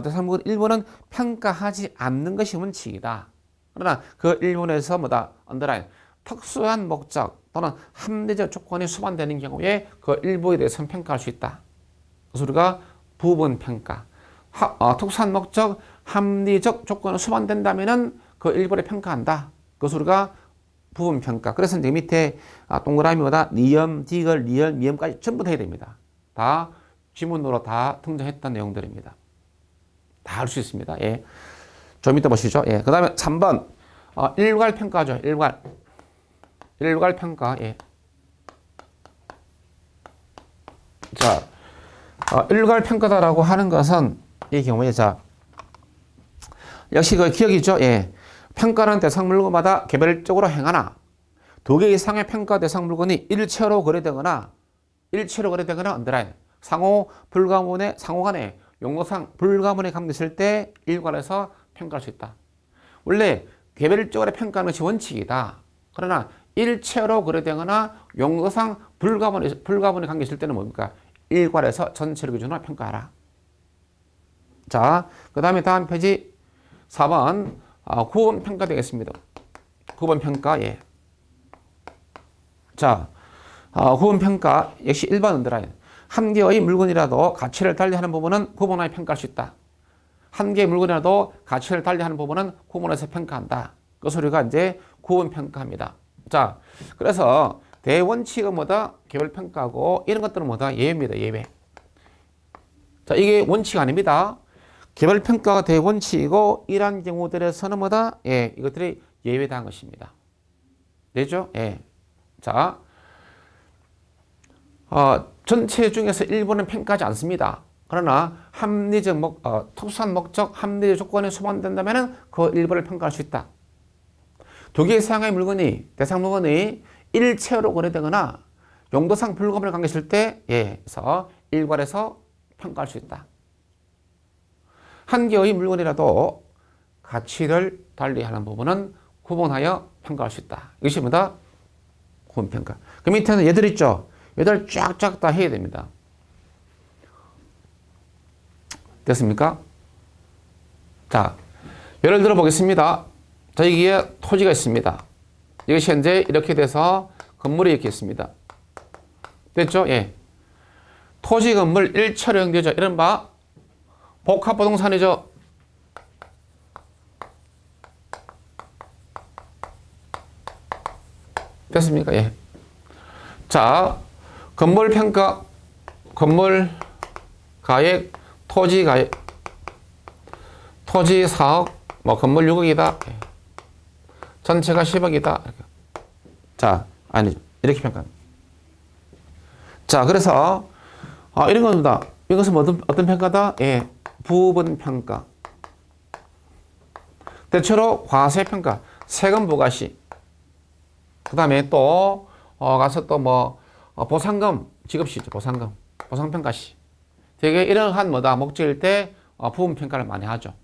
대상 물건 일부는 평가하지 않는 것이 원칙이다. 그러나 그 일부에서 뭐다? 언더라인 특수한 목적 또는 합리적 조건이 수반되는 경우에 그 일부에 대해서 평가할 수 있다. 그래서 우리가 부분평가, 특수한 목적, 합리적 조건이 수반된다면은 그 일부를 평가한다. 그래서 우리가 부분평가. 그래서 이제 밑에 동그라미보다 니엄, 디귿, 리얼, 미엄까지 전부 다 해야 됩니다. 다 지문으로 다 등장했던 내용들입니다. 다 할 수 있습니다. 예. 좀 이따 보시죠. 예. 그 다음에 3번. 일괄평가죠. 일괄평가. 예. 자, 일괄평가다라고 하는 것은 이 경우에 자, 역시 그 기억이죠. 예. 평가는 대상 물건마다 개별적으로 행하나 두 개 이상의 평가 대상 물건이 일체로 거래되거나 언더라인 상호 간에 용도상 불가문에 감겼을 때 일괄해서 평가할 수 있다. 원래 개별적으로 평가하는 것이 원칙이다. 그러나 일체로 거래되거나 용도상 불가문에 감겼을 때는 뭡니까? 일괄해서 전체를 기준으로 평가하라. 자, 그 다음에 다음 페이지 4번 구분평가 되겠습니다. 구분평가. 예. 자, 구분평가 역시 1번 언더라인. 한 개의 물건이라도 가치를 달리하는 부분은 구분하여 평가할 수 있다. 한 개의 물건이라도 가치를 달리하는 부분은 구분해서 평가한다. 그래서 우리가 이제 구분평가합니다. 자, 그래서 대원칙은 뭐다? 개별평가고 이런 것들은 뭐다? 예외입니다. 예외. 자, 이게 원칙 아닙니다. 개별평가가 대원칙이고 이러한 경우들에서는 뭐다? 예, 이것들이 예외다 한 것입니다. 되죠? 예. 자, 전체 중에서 일부는 평가하지 않습니다. 그러나 특수한 목적, 합리적 조건에 수반된다면 그 일부를 평가할 수 있다. 두 개 이상의 물건이, 대상 물건이 일체로 거래되거나 용도상 불가분을 감겼을 때, 그래서 일괄해서 평가할 수 있다. 한 개의 물건이라도 가치를 달리하는 부분은 구분하여 평가할 수 있다. 이것이 뭐다? 구분평가. 그 밑에는 얘들 있죠? 얘들 쫙쫙 다 해야 됩니다. 됐습니까? 자, 예를 들어 보겠습니다. 자, 여기에 토지가 있습니다. 이것이 현재 이렇게 돼서 건물이 이렇게 있습니다. 됐죠? 예. 토지 건물 일체로 연결되죠. 이른바 복합부동산이죠. 됐습니까? 예. 자, 건물 평가, 건물 가액, 토지 가액, 토지 4억, 건물 6억이다. 전체가 10억이다. 자, 아니죠. 이렇게 평가합니다. 자, 그래서, 이런 겁니다. 이것은 어떤 평가다? 예. 부분평가. 대체로 과세평가, 세금 부과시. 그 다음에 또, 가서 또 보상금 지급시죠. 보상평가시. 되게 이러한 목적일 때, 부분평가를 많이 하죠.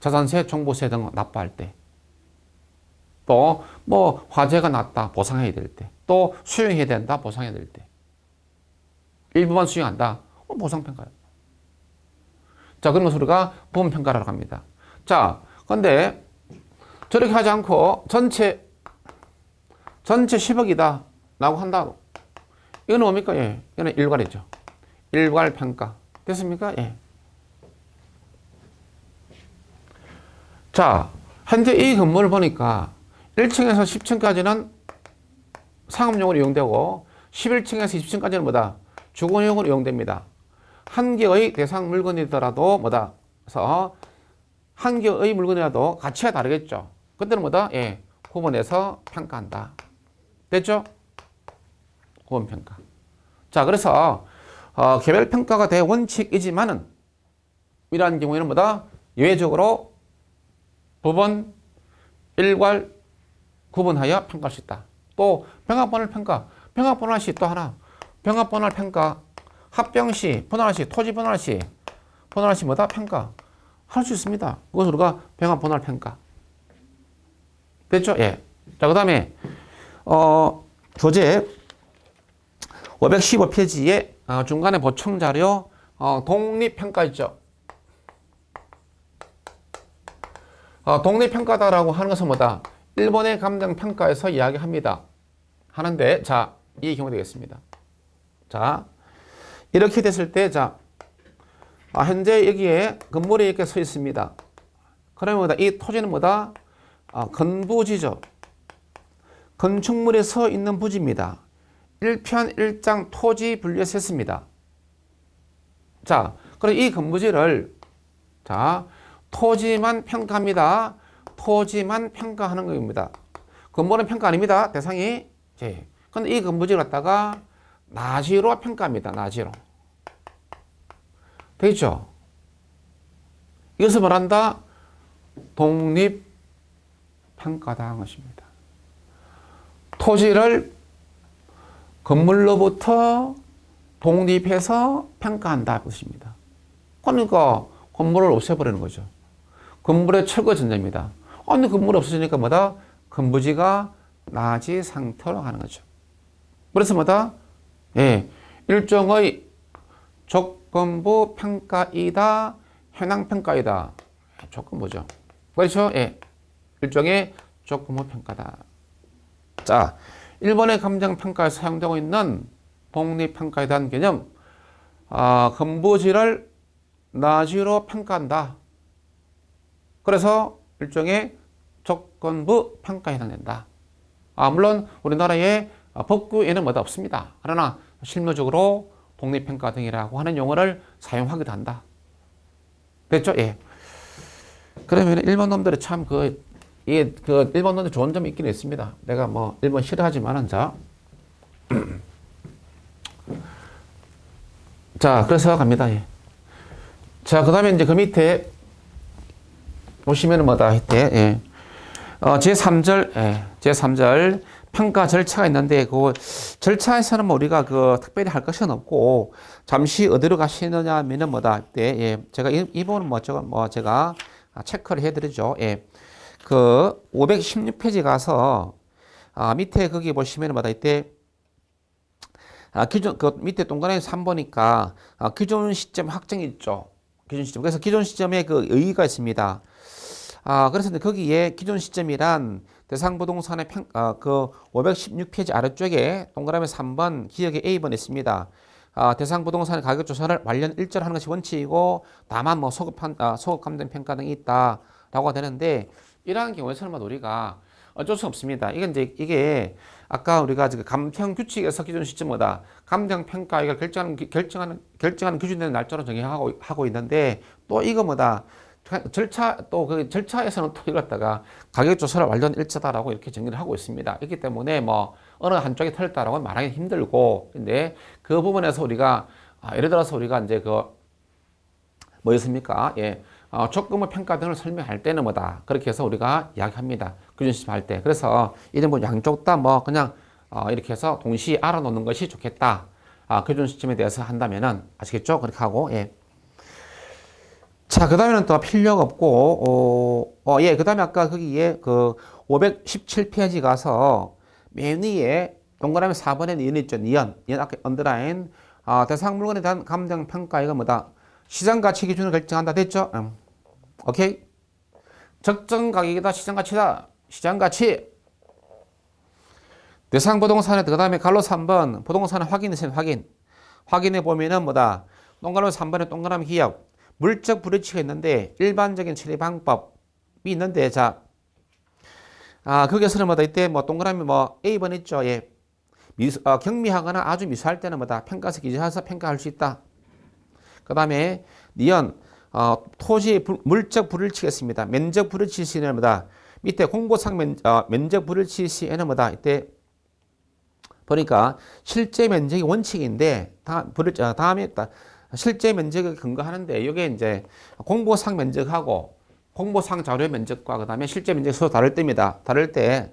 자산세, 종부세 등 납부할 때. 또, 화재가 났다. 보상해야 될 때. 또, 수용해야 된다. 보상해야 될 때. 일부만 수용한다. 보상평가예요. 자, 그런 것을 우리가 부분평가라고 합니다. 자, 근데 저렇게 하지 않고 전체 10억이다 라고 한다고. 이거는 뭡니까? 예. 이거는 일괄이죠. 일괄평가. 됐습니까? 예. 자, 현재 이 건물을 보니까 1층에서 10층까지는 상업용으로 이용되고 11층에서 20층까지는 뭐다? 주거용으로 이용됩니다. 한 개의 대상 물건이더라도 뭐다? 그래서 한 개의 물건이라도 가치가 다르겠죠. 그때는 뭐다? 예. 구분해서 평가한다. 됐죠? 구분평가. 자, 그래서 개별평가가 대원칙이지만은 이러한 경우에는 뭐다? 예외적으로 부분, 일괄, 구분하여 평가할 수 있다. 또 병합분할 평가, 병합분할 시 또 하나, 병합분할 평가, 합병 시, 분할 시, 토지 분할 시, 분할 시 뭐다? 평가 할 수 있습니다. 그것을 우리가 병합분할 평가. 됐죠? 예. 자, 그 다음에 교재 515페이지에 중간에 보충 자료 독립평가 있죠. 독립평가다라고 하는 것은 뭐다? 일본의 감정평가에서 이야기합니다. 하는데, 자, 이 경우 되겠습니다. 자, 이렇게 됐을 때, 자, 현재 여기에 건물이 이렇게 서 있습니다. 그러면 뭐다? 이 토지는 뭐다? 건부지죠. 건축물에 서 있는 부지입니다. 1편 1장 토지 분류에서 했습니다. 자, 그럼 이 건부지를, 자, 토지만 평가합니다. 토지만 평가하는 겁니다. 건물은 평가 아닙니다. 대상이. 근데 이 건부지를 갖다가 나지로 평가합니다. 나지로. 되겠죠? 이것을 말한다? 독립평가다 하는 것입니다. 토지를 건물로부터 독립해서 평가한다 것입니다. 그러니까 건물을 없애버리는 거죠. 건물의 철거 전제입니다. 근데 건물이 없어지니까 뭐다? 건부지가 나지 상태로 가는 거죠. 그래서 뭐다? 예, 일종의 조건부 평가이다, 현황 평가이다. 조건부죠. 그렇죠? 예, 일종의 조건부 평가다. 자, 일본의 감정평가에서 사용되고 있는 독립평가에 대한 개념, 건부지를 나지로 평가한다. 그래서 일종의 조건부 평가에 해당된다. 물론 우리나라의 법규에는 뭐다 없습니다. 그러나 실무적으로 독립평가 등이라고 하는 용어를 사용하기도 한다. 됐죠? 예. 그러면 일본 놈들이 참 일본 놈들 좋은 점이 있긴 있습니다. 내가 뭐 일본 싫어하지만은 자, 그래서 갑니다. 예. 자, 그 다음에 이제 그 밑에 보시면은 뭐다 이때 예. 제3절 제3절 평가 절차가 있는데 그 절차에서는 뭐 우리가 특별히 할 것은 없고 잠시 어디로 가시느냐면은 뭐다 이때 예. 제가 이 부분은 제가 체크를 해드리죠. 예. 그 516페이지 가서 밑에 거기 보시면 뭐다 이때 기존 밑에 동그라미 3보니까 기존 시점 확정이 있죠. 기존 시점. 그래서 기존 시점에 의의가 있습니다. 그래서 거기에 기존 시점이란 대상 부동산의 516페이지 아래쪽에 동그라미 3번 기역에 A번 있습니다. 대상 부동산의 가격 조사를 완전 일절하는 것이 원칙이고 다만 뭐 소급 감정 평가 등이 있다라고 되는데 이러한 경우에서는 우리가 어쩔 수 없습니다. 이게 아까 우리가 감평 규칙에서 기존 시점보다 감정 평가가 결정하는 기준되는 날짜로 정의하고 있는데 또 이거 그 절차에서는 또 이걸 갖다가 가격 조사를 완전 일치다라고 이렇게 정리를 하고 있습니다. 그렇기 때문에 뭐 어느 한쪽이 틀렸다라고 말하기 힘들고 근데 그 부분에서 우리가 예를 들어서 우리가 이제 뭐였습니까? 예. 조건부 평가 등을 설명할 때는 뭐다. 그렇게 해서 우리가 이야기합니다. 기준 시점 할 때. 그래서 이런 뭐 양쪽 다 그냥 이렇게 해서 동시에 알아놓는 것이 좋겠다. 기준 시점에 대해서 한다면은 아시겠죠? 그렇게 하고 예. 자, 그 다음에는 또 필요가 없고, 예, 그 다음에 아까 거기에 517페이지 가서 맨 위에 동그라미 4번에 니은 있죠. 니은 아까 언더라인. 대상 물건에 대한 감정 평가, 이거 뭐다? 시장 가치 기준을 결정한다. 됐죠? 오케이. 적정 가격이다. 시장 가치다. 시장 가치. 대상 부동산에 그 다음에 갈로 3번 부동산 확인해서 확인해 보면은 뭐다. 동그라미 3번에 동그라미 기억. 물적 불일치가 있는데 일반적인 처리 방법이 있는데 자, 거기서는 뭐다. 이때 뭐 동그라미 뭐 A번 있죠. 예. 경미하거나 아주 미수할 때는 뭐다. 평가서 기재해서 평가할 수 있다. 그 다음에 니은 토지 물적 불일치가 있습니다. 면적 불일치 시에는 뭐다. 밑에 공보상 면적 불일치 시에는 뭐다. 이때 보니까 실제 면적이 원칙인데 다음에 실제 면적을 근거하는데 이게 이제 공보상 면적하고 공보상 자료 면적과 그다음에 실제 면적이 서로 다를 때입니다. 다를 때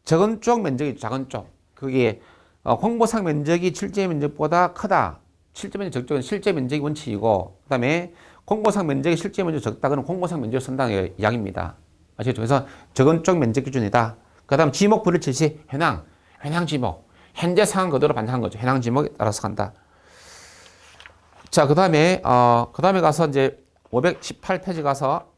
적은 쪽 면적이 작은 쪽 그게 공보상 면적이 실제 면적보다 크다. 실제 면적 적정은 실제 면적이 원칙이고 그다음에 공보상 면적이 실제 면적 적다. 그러면 공보상 면적을 쓴다는 이야기입니다. 아시겠죠? 그래서 적은 쪽 면적 기준이다. 그다음 지목 불일치 시 현황 지목 현재 상황 그대로 반영한 거죠. 현황 지목에 따라서 간다. 자, 그다음에 가서 이제 518페이지 가서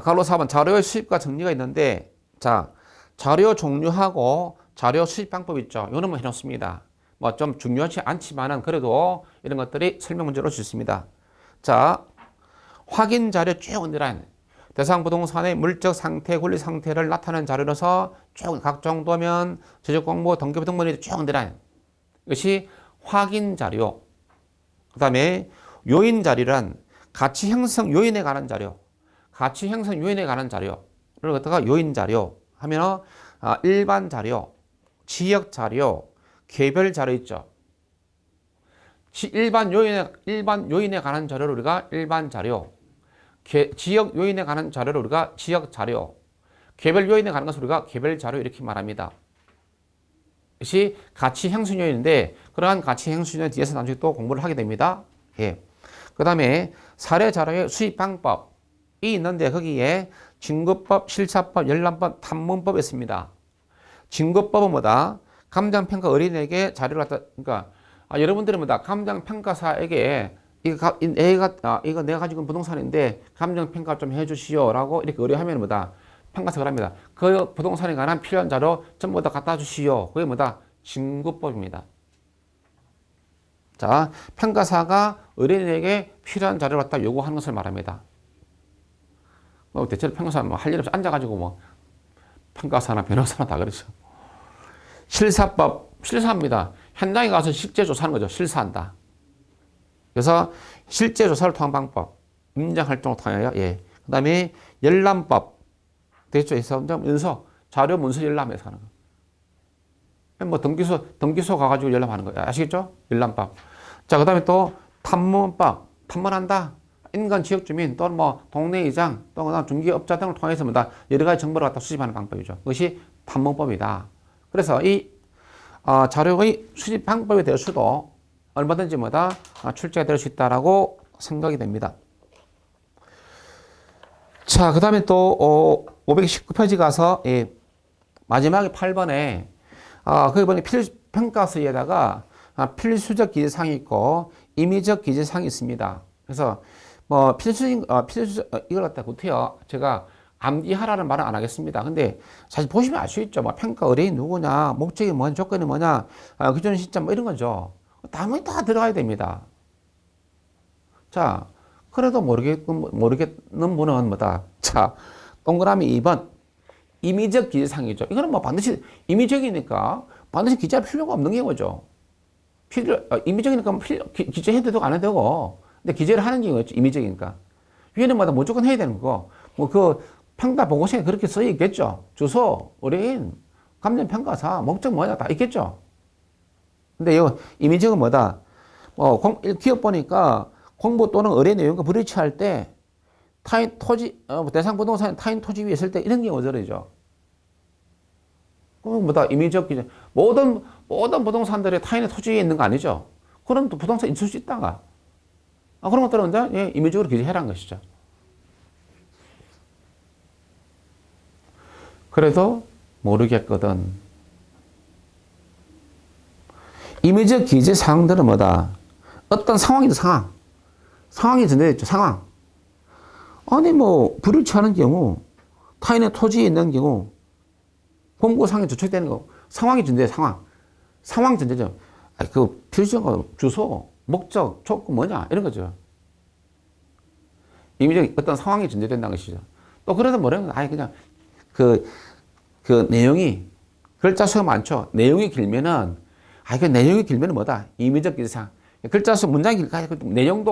갈로 4번 자료의 수입과 정리가 있는데 자, 자료 종류하고 자료 수입 방법 있죠. 이거는 뭐 해놓습니다. 뭐 좀 중요하지 않지만은 그래도 이런 것들이 설명 문제로 줄 수 있습니다. 자, 확인 자료 쭉 언더라인. 대상 부동산의 물적 상태, 권리 상태를 나타내는 자료로서 쭉 각종 도면, 제적 공모, 등급 등본이 쭉 언더라인. 이것이 확인 자료. 그 다음에 요인 자료란 가치 형성 요인에 관한 자료. 가치 형성 요인에 관한 자료를 갖다가 요인 자료 하면 일반 자료, 지역 자료, 개별 자료 있죠. 일반 요인에 관한 자료를 우리가 일반 자료, 지역 요인에 관한 자료를 우리가 지역 자료, 개별 요인에 관한 것을 우리가 개별 자료 이렇게 말합니다. 이것이 가치 형성 요인인데 그러한 가치 형성 요인에 대해서 나중에 또 공부를 하게 됩니다. 예. 그 다음에 사례 자료의 수입 방법이 있는데 거기에 증거법, 실사법, 열람법, 탐문법이 있습니다. 증거법은 뭐다? 감정평가 어린이에게 자료를 갖다, 그러니까 여러분들은 뭐다? 감정평가사에게 이거 내가 가지고 있는 부동산인데 감정평가 좀 해주시오라고 이렇게 의뢰하면 뭐다? 평가서를 합니다. 그 부동산에 관한 필요한 자료 전부 다 갖다 주시오. 그게 뭐다? 증거법입니다. 자, 평가사가 의뢰인에게 필요한 자료를 갖다 요구하는 것을 말합니다. 뭐 대체로 평가사는 뭐 할 일 없이 앉아가지고 뭐 평가사나 변호사나 다 그러죠. 실사법, 실사합니다. 현장에 가서 실제 조사하는 거죠. 실사한다. 그래서 실제 조사를 통한 방법, 임장 활동을 통하여 예. 그다음에 열람법, 되죠. 그래서 문서, 자료 문서 열람해서 하는 거. 뭐 등기소 가가지고 열람하는 거예요. 아시겠죠? 열람법. 자, 그다음에 또 탐문법, 탐문한다. 인근 지역 주민 또는 뭐 동네 이장 또 그다음 중개업자 등을 통해서 뭐다 여러 가지 정보를 갖다 수집하는 방법이죠. 그것이 탐문법이다. 그래서 이 자료의 수집 방법에 대해서도 얼마든지 뭐다 출제가 될 수 있다라고 생각이 됩니다. 자, 그 다음에 또 519페이지 가서 예, 마지막에 8번에 거기 보니 평가서에다가 필수적 기재사항이 있고 임의적 기재사항이 있습니다. 그래서 뭐 이걸 갖다 구태여 제가 암기하라는 말은 안 하겠습니다. 근데 사실 보시면 알 수 있죠. 뭐 평가 의뢰인 누구냐, 목적이 뭐냐, 조건이 뭐냐, 기존 시점 뭐 이런 거죠. 당연히 다 들어가야 됩니다. 자, 그래도 모르겠는 분은 뭐다. 자, 동그라미 2번. 임의적 기재사항이죠. 이거는 뭐 반드시 임의적이니까 반드시 기재할 필요가 없는 경우죠. 임의적이니까 기재해도 되고 안 해도 되고. 근데 기재를 하는 경우였죠. 임의적이니까. 위에는 마다 무조건 해야 되는 거고. 뭐 그 평가 보고서에 그렇게 써 있겠죠. 주소, 의뢰인, 감정평가사, 목적 뭐냐 다 있겠죠. 근데 이 임의적은 뭐다? 기업 보니까 공부 또는 의뢰 내용과 불일치할 때 타인 토지, 대상 부동산 타인 토지 위에 있을 때 이런 경우 저러죠. 그럼 뭐다? 임의적 기재. 모든 부동산들이 타인의 토지 위에 있는 거 아니죠. 그럼 또 부동산 있을 수 있다가. 그런 것들은 이제 예, 임의적으로 기재해라는 것이죠. 그래도 모르겠거든. 임의적 기재 사항들은 뭐다? 어떤 상황이든 상황. 상황이 전제됐죠, 상황. 아니, 뭐, 불일치하는 경우, 타인의 토지에 있는 경우, 공고상에 저촉되는 거, 상황이 전제, 상황. 상황 전제죠. 그 필수적으로 주소, 목적, 조건 뭐냐, 이런 거죠. 임의적 어떤 상황이 전제된다는 것이죠. 또 그러다 뭐라는 아예 그냥 그 내용이 글자 수가 많죠. 내용이 길면은 그 내용이 길면은 뭐다? 임의적 기상. 글자 수 문장이 길까? 내용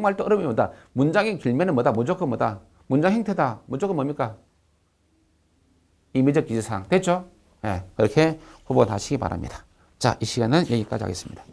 말도 어려우면 뭐다? 문장이 길면은 뭐다? 무조건 뭐다? 문장 형태다. 무조건 뭡니까? 임의적 기재사항. 됐죠? 예, 그렇게 후보 하시기 바랍니다. 자, 이 시간은 여기까지 하겠습니다.